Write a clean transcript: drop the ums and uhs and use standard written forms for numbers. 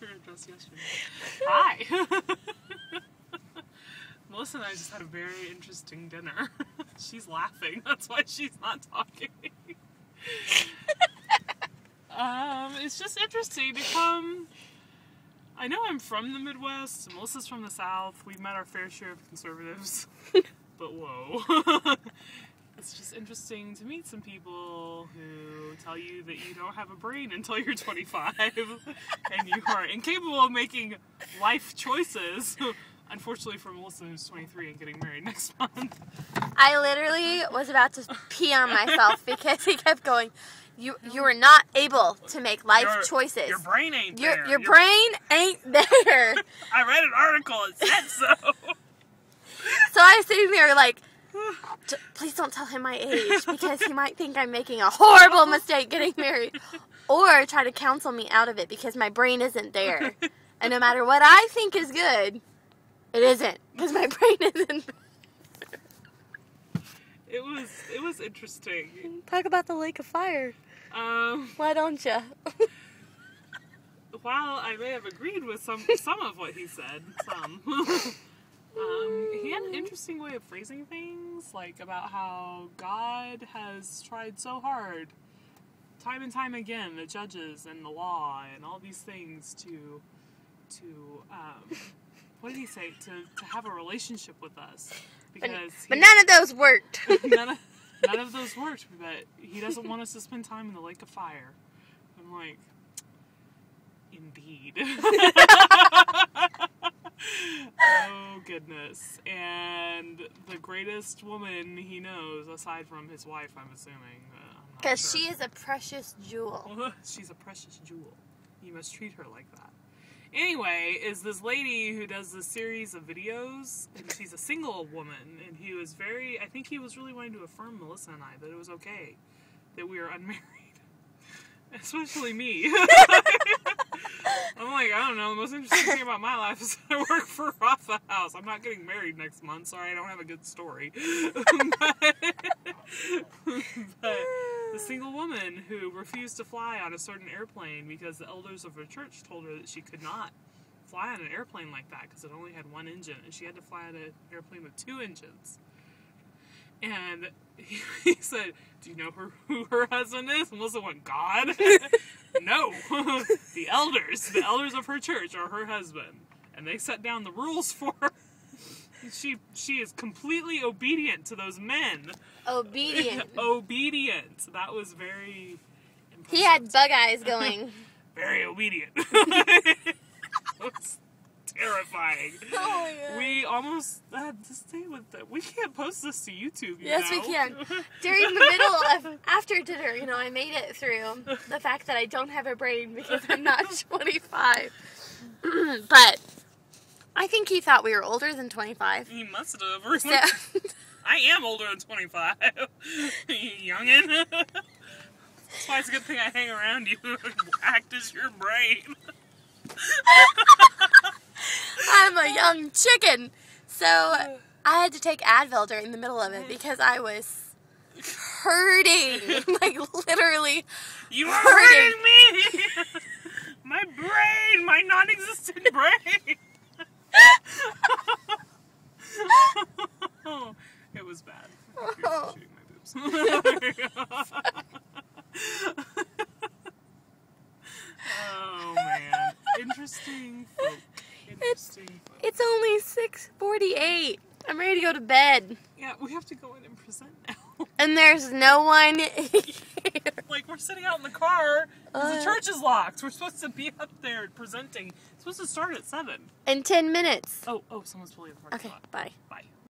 her address yesterday. Hi! Melissa and I just had a very interesting dinner. She's laughing. That's why she's not talking. It's just interesting to come. I know I'm from the Midwest. Melissa's from the South. We've met our fair share of conservatives. But whoa. It's just interesting to meet some people who tell you that you don't have a brain until you're 25 and you are incapable of making life choices. Unfortunately for Melissa, who's 23 and getting married next month. I literally was about to pee on myself because he kept going, you are not able to make life choices. Your brain ain't there. Your brain ain't there. I read an article, it said so. So I was sitting there like, please don't tell him my age because he might think I'm making a horrible mistake getting married. Or try to counsel me out of it because my brain isn't there. And no matter what I think is good, it isn't because my brain isn't there. It was interesting. Talk about the lake of fire. Why don't you? While I may have agreed with some of what he said, he had an interesting way of phrasing things, like about how God has tried so hard, time and time again, the judges and the law and all these things to what did he say? To have a relationship with us. Because but none of those worked. none of those worked, but he doesn't want us to spend time in the lake of fire. I'm like, indeed. Oh, goodness. And the greatest woman he knows, aside from his wife, I'm assuming. Because she is a precious jewel. She's a precious jewel. You must treat her like that. Anyway, is this lady who does this series of videos, and she's a single woman, and he was I think he was really wanting to affirm Melissa and I that it was okay that we were unmarried. Especially me. I'm like, I don't know, the most interesting thing about my life is that I work for Rafa House. I'm not getting married next month. Sorry, I don't have a good story. but the single woman who refused to fly on a certain airplane because the elders of her church told her that she could not fly on an airplane like that because it only had one engine, and she had to fly on an airplane with 2 engines. And he said, do you know who her husband is? And Melissa went, God? No. The elders of her church are her husband. And they set down the rules for her. She is completely obedient to those men. Obedient. Obedient. That was very impressive. He had bug eyes going. Very obedient. That's terrifying. Oh my God. We almost had to stay with that. We can't post this to YouTube. Yes, we can. During the middle of after dinner, I made it through the fact that I don't have a brain because I'm not 25. But I think he thought we were older than 25. He must have. So, I am older than 25. You youngin'. That's why it's a good thing I hang around you and act as your brain. I'm a young chicken. So I had to take Advil during the middle of it because I was hurting. Like literally You are hurting me! My brain! My non-existent brain! It was bad. Oh. Shooting my boobs. Oh man. Interesting folk. It's only 6:48. I'm ready to go to bed. Yeah, we have to go in and present now. And there's no one here. Like, we're sitting out in the car because the church is locked. We're supposed to be up there presenting. It's supposed to start at 7. In 10 minutes. Oh, someone's pulling the parking lot. Okay, bye. Bye.